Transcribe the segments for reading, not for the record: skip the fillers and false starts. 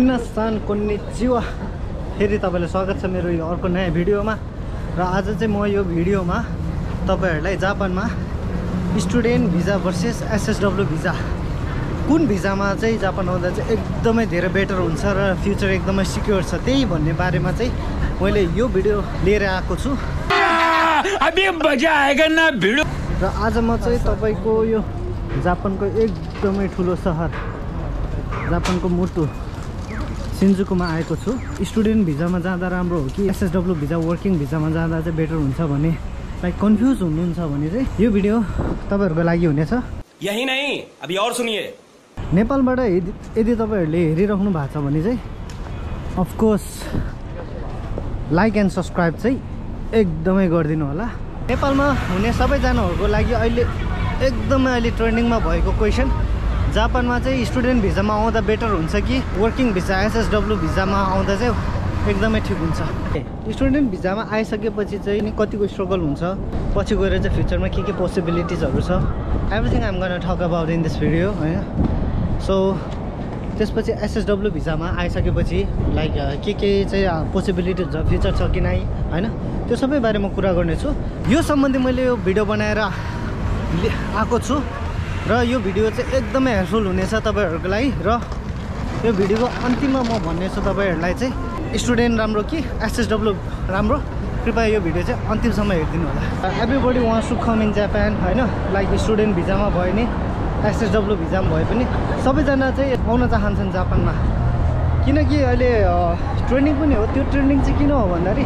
मिनासान कोन्निचिवा फेरि तपाईलाई स्वागत छ मेरो यो अर्को नयाँ भिडियोमा। र आज चाहिँ म यो भिडियोमा तपाईहरुलाई जापानमा स्टुडेन्ट भिजा भर्सेस एसएसडब्ल्यू भिजा कुन भिजामा चाहिँ जापान आउँदा चाहिँ एकदमै धेरै बेटर हुन्छ र फ्युचर एकदमै सिक्योर छ त्यही भन्ने बारेमा चाहिँ मैले यो भिडियो लिएर आएको छु। अभी मजा आएगा ना भिडियो। र आज म चाहिँ तपाईको यो जापानको एकदमै ठुलो सहर जापानको मुटु सिन्जुकुमा आएको छु। स्टुडेन्ट भिजामा जाँदा राम्रो हो कि एसएसडब्ल्यू भिजा वर्किङ भिजामा जाँदा चाहिँ बेटर हुन्छ भने लाइक कन्फ्युज हुनुहुन्छ भने चाहिँ यो भिडियो तपाईहरुको लागि हुनेछ। यही नहीं अभी और सुनिए। नेपालबाट यदि तपाईहरुले हेरिराख्नु भएको छ भने चाहिँ of course like and subscribe चाहिँ एकदमै गरिदिनु होला। नेपालमा हुने सबैजनाहरुको लागि अहिले ट्रेन्डिङमा भएको क्वेशन जापानमा चाहिँ स्टुडेन्ट भिजामा आउँदा बेटर हुन्छ कि वर्किङ भिजा एसएसडब्ल्यू भिजामा आउँदा चाहिँ एकदमै ठिक हुन्छ। स्टुडेन्ट भिजामा आइसकेपछि चाहिँ नि कतिको स्ट्रगल हुन्छ, पछि गएर चाहिँ फ्युचरमा के पोसिबिलिटिजहरु छ, everything I am gonna talk about in this video हैन। सो त्यसपछि एसएसडब्ल्यू भिजामा आइसकेपछि लाइक के चाहिँ पोसिबिलिटिज छ, फ्युचर छ कि नै हैन, त्यो सबै बारेमा कुरा गर्नेछु। यो सम्बन्धी मैले यो भिडियो बनाएर आएको छु र यो भिडियो चाहिँ एकदमै हेल्पफुल हुनेछ तपाईहरुको लागि। र यो भिडियोको अन्तिममा म भन्नेछु तपाईहरुलाई चाहिँ स्टुडेन्ट राम्रो कि एसएसडब्ल्यू राम्रो, कृपया यो भिडियो चाहिँ अन्तिमसम्म हेरिदिनु होला। Everybody wants to come in Japan हैन, लाइक स्टुडेन्ट भिजामा भयो नि एसएसडब्ल्यू भिजामा भए पनि सबैजना चाहिँ आउन चाहन्छन् जापानमा, किनकि अहिले ट्रेन्डिङ पनि हो। त्यो ट्रेन्डिङ चाहिँ किन हो भन्दाखेरि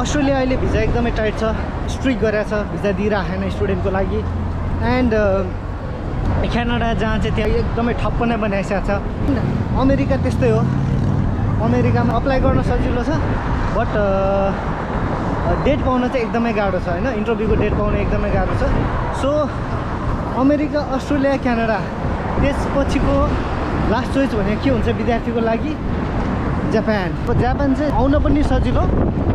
अस्ट्रेलिया अहिले भिजा एकदमै टाइट छ, स्ट्रिक्ट गरेछ, भिजा दिइराखेन स्टुडेन्टको लागि। एन्ड क्यानाडा जहाँ चाहिँ त्यहाँ एकदमै ठप्प नै बनाइसकेको छ। अमेरिका त्यस्तै हो, अमेरिकामा अप्लाई गर्न सजिलो छ बट डेट पाउन चाहिँ एकदमै गाह्रो छ हैन, इन्टरभ्यूको डेट पाउन एकदमै गाह्रो छ। सो अमेरिका, अस्ट्रेलिया, क्यानाडा, त्यसपछिको लास्ट चोइस भनेको के हुन्छ विद्यार्थीको लागि? जापान। जापान चाहिँ आउन पनि सजिलो,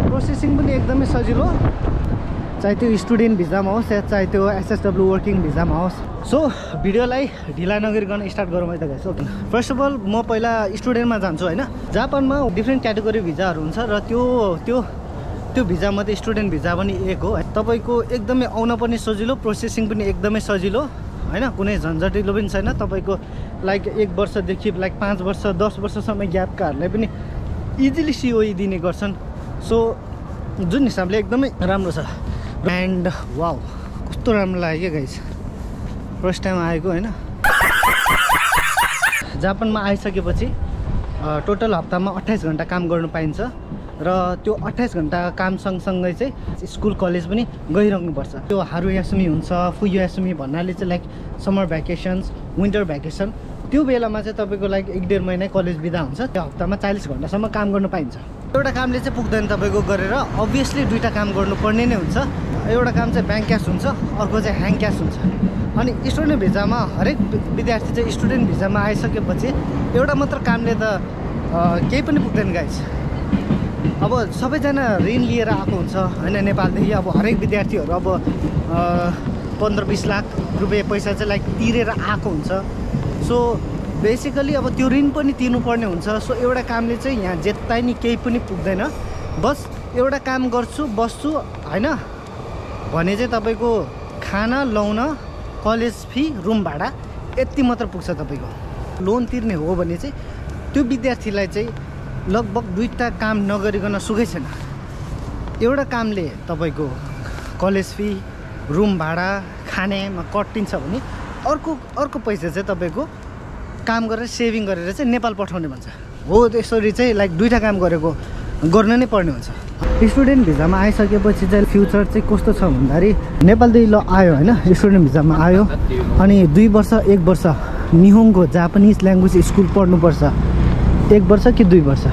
प्रोसेसिङ पनि एकदमै सजिलो, चाहे त्यो स्टुडेन्ट भिजामा होस् या चाहे त्यो एसएसडब्ल्यू वर्किङ भिजामा होस्। सो भिडियोलाई ढिला नगरिकन स्टार्ट गरौँ है त guys. Okay, first of all म पहिला स्टुडेन्टमा जान्छु हैन। जापानमा डिफ्रेन्ट क्याटेगोरी भिजाहरू हुन्छ र त्यो भिजामध्ये स्टुडेन्ट भिजा पनि एक हो। तपाईको एकदमै आउन पनि सजिलो, प्रोसेसिङ पनि एकदमै सजिलो हैन, कुनै झन्झटिलो पनि छैन। तपाईको लाइक 1 वर्षदेखि लाइक 5 वर्ष 10 वर्षसम्म ग्यापकाहरूलाई पनि इजिली सिओई दिने गर्छन्। सो जुन हिसाबले एकदमै राम्रो छ। एन्ड वाउ कस्तो राम्रो लाग्यो गाइस, फर्स्ट टाइम आएको हैन। जापानमा आइसकेपछि टोटल हप्तामा 28 घण्टा काम गर्नु पाइन्छ र त्यो 28 घण्टा काम सँगसँगै चाहिँ स्कुल कलेज पनि गइरहनुपर्छ। त्यो हारुयासुमी हुन्छ, फुयुयासुमी भन्नाले चाहिँ लाइक समर भ्याकेसन्स, विन्टर भ्याकेसन, त्यो बेलामा चाहिँ तपाईँको लाइक 1.5 महिना कलेज बिदा हुन्छ। त्यो हप्तामा 40 घण्टासम्म काम गर्नु पाइन्छ। एउटा कामले चाहिँ पुग्दैन तपाईँको गरेर, अभियसली दुईवटा काम गर्नुपर्ने नै हुन्छ। एउटा काम चाहिँ ब्याङ्क क्यास हुन्छ, अर्को चाहिँ ह्याङ क्यास हुन्छ। अनि स्टुडेन्ट भिजामा हरेक विद्यार्थी चाहिँ स्टुडेन्ट भिजामा आइसकेपछि एउटा मात्र कामले त केही पनि पुग्दैन गाइस। अब सबैजना ऋण लिएर आएको हुन्छ हैन नेपालदेखि। अब हरेक विद्यार्थीहरू अब 15-20 लाख रुपियाँ पैसा चाहिँ लाइक तिरेर आएको हुन्छ। सो बेसिकली अब त्यो ऋण पनि तिर्नुपर्ने हुन्छ। सो एउटा कामले चाहिँ यहाँ जेत्तै नि केही पनि पुग्दैन। बस एउटा काम गर्छु बस्छु हैन भने चाहिँ तपाईँको खाना, लाउन, कलेज फी, रुम भाडा यति मात्र पुग्छ तपाईँको। लोन तिर्ने हो भने चाहिँ त्यो विद्यार्थीलाई चाहिँ लगभग दुईवटा काम नगरिकन सुखै छैन। एउटा कामले तपाईँको कलेज फी, रुम भाडा, खानेमा कटिन्छ भने अर्को पैसा चाहिँ तपाईँको काम गरेर सेभिङ गरेर चाहिँ नेपाल पठाउने भन्छ हो। त्यसरी चाहिँ लाइक दुईवटा काम गर्न नै पर्ने हुन्छ। स्टुडेन्ट भिजामा आइसकेपछि चाहिँ फ्युचर चाहिँ कस्तो छ भन्दाखेरि नेपालदेखि ल आयो होइन, स्टुडेन्ट भिजामा आयो अनि 1 वर्ष निहोङ्गो जापानिज ल्याङ्ग्वेज स्कुल पढ्नुपर्छ। 1 वर्ष कि 2 वर्ष।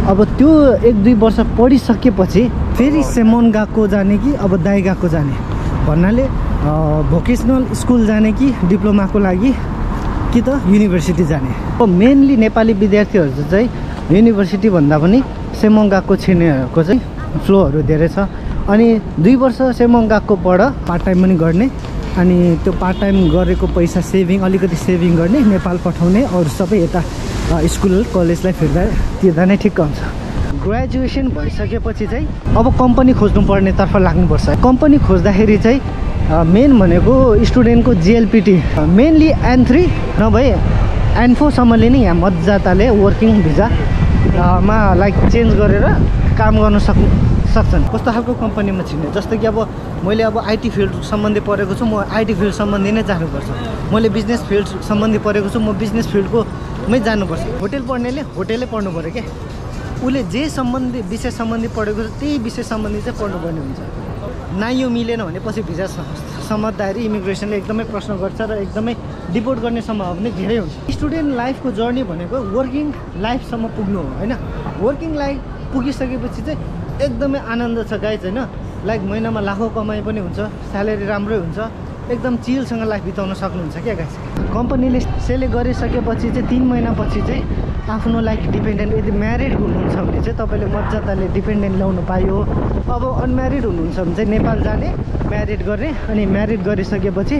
अब त्यो 1-2 वर्ष पढिसकेपछि फेरि सेमोन गएको जाने कि अब दाइ गएको जाने भन्नाले भोकेसनल स्कुल जाने कि डिप्लोमाको लागि कि त युनिभर्सिटी जाने। अब मेनली नेपाली विद्यार्थीहरू चाहिँ युनिभर्सिटी भन्दा पनि सेमोन गएको छिर्नेहरूको चाहिँ फ्लोहरू धेरै छ। अनि 2 वर्ष सेमोन गएको पढ पार्ट टाइम पनि गर्ने, अनि त्यो पार्ट टाइम गरेको पैसा सेभिङ, अलिकति सेभिङ गर्ने, नेपाल पठाउने, अरू सबै यता स्कुल कलेजलाई तिर्दा नै ठिक्क हुन्छ। ग्रेजुएसन भइसकेपछि चाहिँ अब कम्पनी खोज्नुपर्ने तर्फ लाग्नुपर्छ। कम्पनी खोज्दाखेरि चाहिँ मेन भनेको स्टुडेन्टको जिएलपिटी मेनली N3 नभए N4 सम्मले नै यहाँ मजाले वर्किङ भिजामा लाइक चेन्ज गरेर काम गर्न सक्छन्। कस्तो खालको कम्पनीमा छिर्ने, जस्तो कि अब मैले अब आइटी फिल्ड सम्बन्धी पढेको छु, म आइटी फिल्ड सम्बन्धी नै जानुपर्छ। मैले बिजनेस फिल्ड सम्बन्धी पढेको छु, म बिजनेस फिल्डकोमै जानुपर्छ। होटेल पढ्नेले होटेलै पढ्नु पऱ्यो क्या, उसले जे विषय सम्बन्धी पढेको छ त्यही विषय सम्बन्धी चाहिँ पढ्नुपर्ने हुन्छ। न यो मिलेन भने पछि भिजा सम्झ्दाखेरि इमिग्रेसनले एकदमै प्रश्न गर्छ र एकदमै डिपोर्ट गर्ने सम्भावना धेरै हुन्छ। स्टुडेन्ट लाइफको जर्नी भनेको वर्किङ लाइफसम्म पुग्नु हो होइन। वर्किङ लाइफ पुगिसकेपछि चाहिँ एकदमै आनन्द छ गाइज होइन। लाइक महिनामा लाखौँ कमाइ पनि हुन्छ, स्यालेरी राम्रै हुन्छ, एकदम चिलसँग लाइफ बिताउन सक्नुहुन्छ क्या गाइज। कम्पनीले सेलेक्ट गरिसकेपछि चाहिँ 3 महिनापछि चाहिँ आफ्नो लाइक डिपेन्डेन्ट, यदि म्यारिड हुनुहुन्छ भने चाहिँ तपाईँले मजाले डिपेन्डेन्ट ल्याउनु पायो। अब अनम्यारिड हुनुहुन्छ भने चाहिँ नेपाल जाने, म्यारिड गर्ने, अनि म्यारिड गरिसकेपछि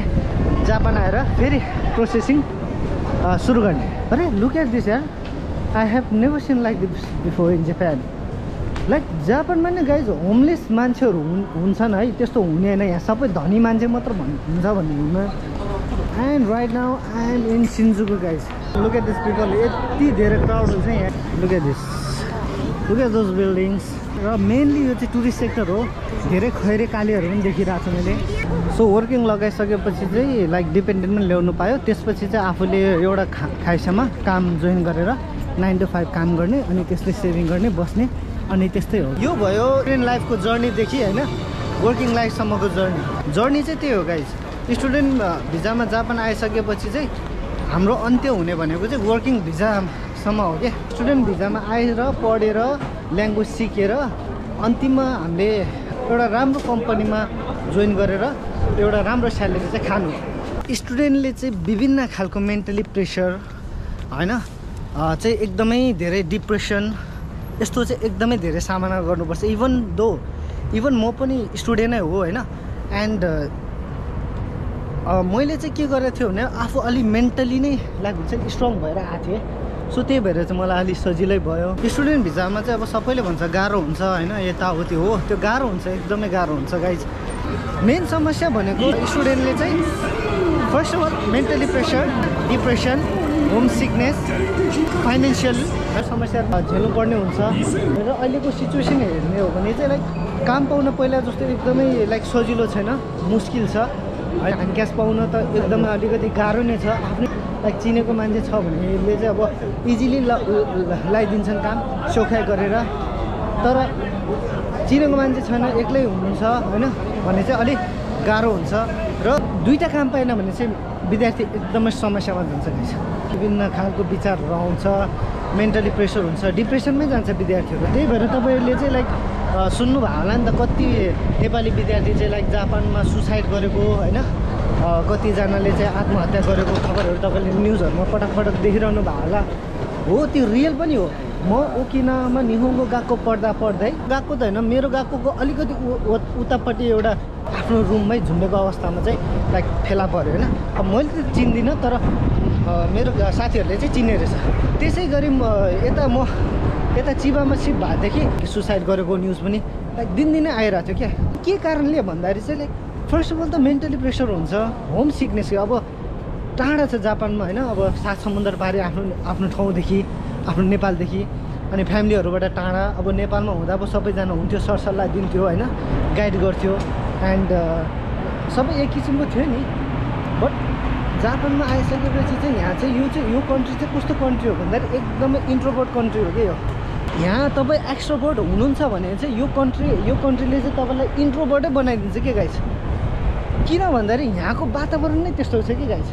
जापान आएर फेरि प्रोसेसिङ सुरु गर्ने। अरे लुक एट दिस यार, I have never seen like this before in Japan. Like जापानमा नै गाइज होमलेस मान्छेहरू हुन्छन् है, त्यस्तो हुने होइन। यहाँ सबै धनी मान्छे मात्र हुन्छ भन्ने हुन्न। And right now I am in Shinjuku guys. Look at this people, यति धेरै क्राउड हुन्छ यहाँ। Look at this, look at those buildings. र मेनली यो चाहिँ टुरिस्ट सेक्टर हो, धेरै खैरे कालीहरू पनि देखिरहेको छु मैले। सो वर्किङ लगाइसकेपछि चाहिँ लाइक डिपेन्डेन्ट पनि ल्याउनु पायो। त्यसपछि चाहिँ आफूले एउटा खाइसम्म काम जोइन गरेर 9 to 5 काम गर्ने, अनि त्यसले सेभिङ गर्ने, बस्ने, अनि त्यस्तै हो। यो भयो स्टुडेन्ट लाइफको जर्नीदेखि होइन वर्किङ लाइफसम्मको जर्नी चाहिँ त्यही हो गाइज। स्टुडेन्ट भिजामा जापान आइसकेपछि चाहिँ हाम्रो अन्त्य हुने भनेको चाहिँ वर्किङ भिजासम्म हो क्या। स्टुडेन्ट भिजामा आएर पढेर ल्याङ्ग्वेज सिकेर अन्तिममा हामीले एउटा राम्रो कम्पनीमा जोइन गरेर एउटा राम्रो स्यालेरी चाहिँ खानु। स्टुडेन्टले चाहिँ विभिन्न खालको मेन्टली प्रेसर होइन चाहिँ एकदमै धेरै डिप्रेसन यस्तो चाहिँ एकदमै धेरै सामना गर्नुपर्छ। इभन म पनि स्टुडेन्टै हो होइन। एन्ड मैले चाहिँ के गरेको थियो भने आफू अलि मेन्टली नै लाइक हुन्छ नि स्ट्रङ भएर आएको थिएँ। सो त्यही भएर चाहिँ मलाई अलिक सजिलै भयो। स्टुडेन्ट भिजामा चाहिँ अब सबैले भन्छ गाह्रो हुन्छ होइन, यताउति हो, त्यो गाह्रो हुन्छ, एकदमै गाह्रो हुन्छ गाइज। मेन समस्या भनेको स्टुडेन्टले चाहिँ first of all mentally pressure, depression, homesickness, financial समस्या झेल्नुपर्ने हुन्छ। र अहिलेको सिचुएसन हेर्ने हो भने चाहिँ लाइक काम पाउन पहिला जस्तो एकदमै लाइक सजिलो छैन, मुस्किल छ। हामी क्यास पाउन त एकदमै अलिकति गाह्रो नै छ। आफ्नै लाइक चिनेको मान्छे छ भने यसले चाहिँ अब इजिली लगाइदिन्छन् काम सोखाइ गरेर। तर चिनेको मान्छे छैन, एक्लै हुनुहुन्छ होइन भने चाहिँ अलिक गाह्रो हुन्छ। र दुईवटा काम पाएन भने चाहिँ विद्यार्थी एकदमै समस्यामा जान्छ। विभिन्न खालको विचारहरू आउँछ, मेन्टली प्रेसर हुन्छ, डिप्रेसनमै जान्छ विद्यार्थीहरू। त्यही भएर तपाईँहरूले चाहिँ लाइक सुन्नुभयो होला नि त, कति नेपाली विद्यार्थी चाहिँ लाइक जापानमा सुसाइड गरेको होइन, कतिजनाले चाहिँ आत्महत्या गरेको खबरहरू तपाईँले न्युजहरूमा पटक देखिरहनु भयो होला। हो त्यो रियल पनि हो। म ओकिनावामा निहोङ्गो गएको पढ्दै गएको त होइन, मेरो गएको अलिकति उतापट्टि एउटा आफ्नो रुममै झुन्डेको अवस्थामा चाहिँ लाइक फेला पऱ्यो होइन। अब मैले त चिन्दिनँ, तर मेरो साथीहरूले चाहिँ चिन्ने रहेछ। त्यसै गरी यता चिबामा सिप भएदेखि सुसाइड गरेको न्युज पनि लाइक दिनदिनै आइरहेको थियो क्या। के कारणले भन्दाखेरि चाहिँ लाइक फर्स्ट अफ अल त मेन्टली प्रेसर हुन्छ, होम सिकनेस। अब टाढा छ जापानमा होइन, अब 7 समुद्र पारी आफ्नो ठाउँदेखि, आफ्नो नेपालदेखि, अनि फ्यामिलीहरूबाट टाढा। अब नेपालमा हुँदा अब सबैजना हुन्थ्यो, सरसल्लाह दिन्थ्यो होइन, गाइड गर्थ्यो, एन्ड सबै एक किसिमको थियो नि। बट जापानमा आइसकेपछि चाहिँ यहाँ चाहिँ यो कन्ट्री चाहिँ कस्तो कन्ट्री हो भन्दाखेरि एकदमै इन्ट्रोभर्ट कन्ट्री हो क्या यो। यहाँ तपाईँ एक्सट्रोभर्ट हुनुहुन्छ भने चाहिँ यो कन्ट्रीले चाहिँ तपाईँलाई इन्ट्रोभर्टै बनाइदिन्छ के गाइस। किन भन्दाखेरि यहाँको वातावरण नै त्यस्तो छ कि गाइस।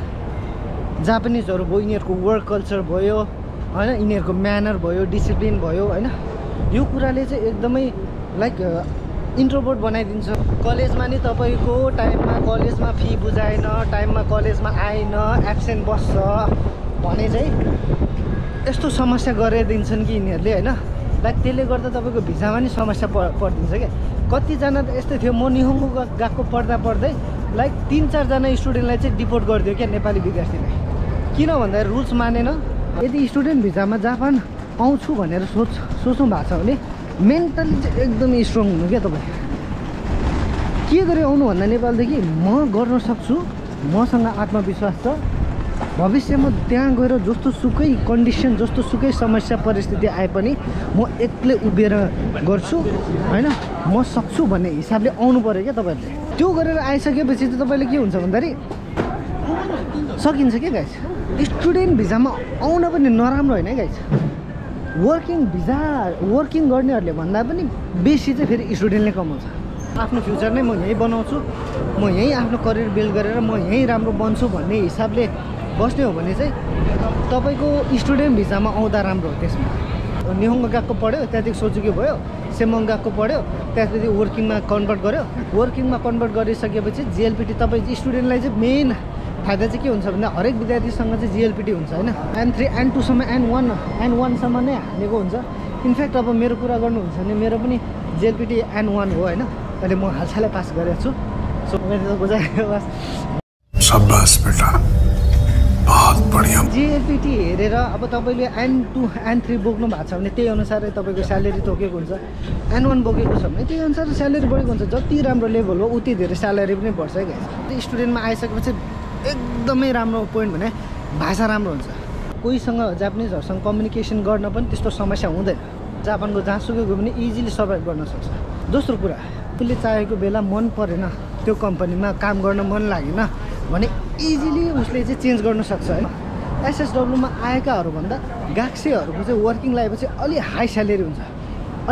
जापानिजहरू भयो, यिनीहरूको वर्क कल्चर भयो होइन, यिनीहरूको म्यानर भयो, डिसिप्लिन भयो होइन, यो कुराले चाहिँ एकदमै लाइक इन्ट्रोभर्ट बनाइदिन्छ। कलेजमा नि तपाईँको टाइममा कलेजमा फी बुझाएन, टाइममा कलेजमा आएन, एब्सेन्ट बस्छ भने चाहिँ यस्तो समस्या गरिदिन्छन् कि यिनीहरूले होइन। लाइक त्यसले गर्दा तपाईँको भिजामा नि समस्या परिदिन्छ क्या। कतिजना त यस्तै थियो, म निहोङ्गो गएको पढ्दै लाइक 3-4 जना स्टुडेन्टलाई चाहिँ डिपोर्ट गरिदियो क्या नेपाली विद्यार्थीलाई। किन भन्दाखेरि रुल्स मानेन, यदि स्टुडेन्ट भिजामा जापान आउँछु भनेर सोच्नु भएको छ भने मेन्टली चाहिँ एकदमै स्ट्रङ हुनु क्या तपाईँ। के गरी आउनु भन्दा नेपालदेखि म गर्न सक्छु, मसँग आत्मविश्वास छ, भविष्यमा त्यहाँ गएर जस्तो सुकै कन्डिसन जस्तो सुकै समस्या परिस्थिति आए पनि म एक्लै उभिएर गर्छु होइन, म सक्छु भन्ने हिसाबले आउनु पऱ्यो क्या तपाईँहरूले। त्यो गरेर आइसकेपछि चाहिँ तपाईँले के हुन्छ भन्दाखेरि सकिन्छ क्या गाइस। स्टुडेन्ट भिजामा आउन पनि नराम्रो होइन है गाइस। वर्किङ गर्नेहरूले भन्दा पनि बेसी चाहिँ फेरि स्टुडेन्टले कमाउँछ। आफ्नो फ्युचर नै म यहीँ बनाउँछु, म यहीँ आफ्नो करियर बिल्ड गरेर म यहीँ राम्रो बन्छु भन्ने हिसाबले बस्ने हो भने चाहिँ तपाईँको स्टुडेन्ट भिजामा आउँदा राम्रो हो। त्यसमा निहोङ्गो गएको पढ्यो, त्यहाँदेखि सोचुकी भयो, सेमोङ गएको पढ्यो, त्यहाँदेखि वर्किङमा कन्भर्ट गर्यो, वर्किङमा कन्भर्ट गरिसकेपछि जिएलपिटी तपाईँ स्टुडेन्टलाई चाहिँ मेन फाइदा चाहिँ के हुन्छ भन्दा हरेक विद्यार्थीसँग चाहिँ जिएलपिटी हुन्छ होइन। N3 N2सम्म N1सम्म नै हालेको हुन्छ। इनफ्याक्ट अब मेरो कुरा गर्नुहुन्छ भने मेरो पनि जिएलपिटी N1 हो होइन। अहिले म हालसालै पास गरेको छु। सो मैले त बुझाएको बस। शाबाश बेटा, बहुत बढिया। जिएलपिटी हेरेर अब तपाईँले N2 N3 बोक्नु भएको छ भने त्यही अनुसारै तपाईँको स्यालेरी तोकेको हुन्छ। N1 बोकेको छ भने त्यही अनुसार स्यालेरी बढेको हुन्छ। जति राम्रो लेभल हो उति धेरै स्यालेरी पनि बढ्छ क्या। स्टुडेन्टमा आइसकेपछि एकदमै राम्रो पोइन्ट भने भाषा राम्रो हुन्छ। कोहीसँग जापानिजहरूसँग कम्युनिकेसन गर्न पनि त्यस्तो समस्या हुँदैन। जापानको जहाँसुकै गयो भने इजिली सर्भाइभ गर्न सक्छ। दोस्रो कुरा, उसले चाहेको बेला मन परेन, त्यो कम्पनीमा काम गर्न मन लागेन भने इजिली उसले चाहिँ चेन्ज गर्न सक्छ होइन। एसएसडब्लुमा आएकाहरूभन्दा गाक्सेहरूको चाहिँ वर्किङ लगाएपछि अलि हाई स्यालेरी हुन्छ,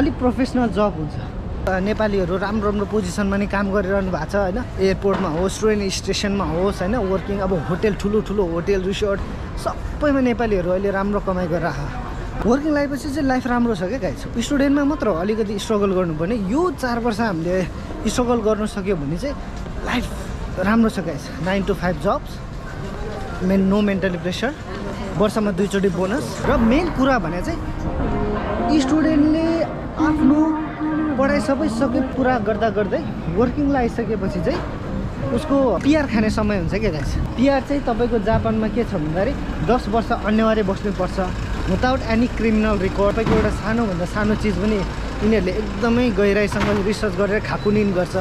अलिक प्रोफेसनल जब हुन्छ। नेपालीहरू राम्रो राम्रो पोजिसनमा नि काम गरिरहनु भएको छ होइन। एयरपोर्टमा होस्, ट्रेन स्टेसनमा होस् होइन, वर्किङ अब होटेल ठुलो होटेल रिसोर्ट सबैमा नेपालीहरू अहिले राम्रो कमाइ गरिरहेको। वर्किङ लगाएपछि चाहिँ लाइफ राम्रो छ क्या गाइस। स्टुडेन्टमा मात्र अलिकति स्ट्रगल गर्नुपर्ने। यो 4 वर्ष हामीले स्ट्रगल गर्न सक्यो भने चाहिँ लाइफ राम्रो छ guys. 9 to 5 jobs, no mentally pressure, वर्षमा 2 चोटि बोनस। र मेन कुरा भने चाहिँ स्टुडेन्टले आफ्नो पढाइ सबै पुरा गर्दै वर्किङ लगाइसकेपछि चाहिँ उसको पिआर खाने समय हुन्छ क्या गाइस। पिआर चाहिँ तपाईँको जापानमा के छ भन्दाखेरि 10 वर्ष अनिवार्य बस्नुपर्छ विदाउट एनी क्रिमिनल रेकर्ड। तपाईँको एउटा सानोभन्दा सानो चिज पनि यिनीहरूले एकदमै गहिराइसँग रिसर्च गरेर खाकुनिन गर्छ।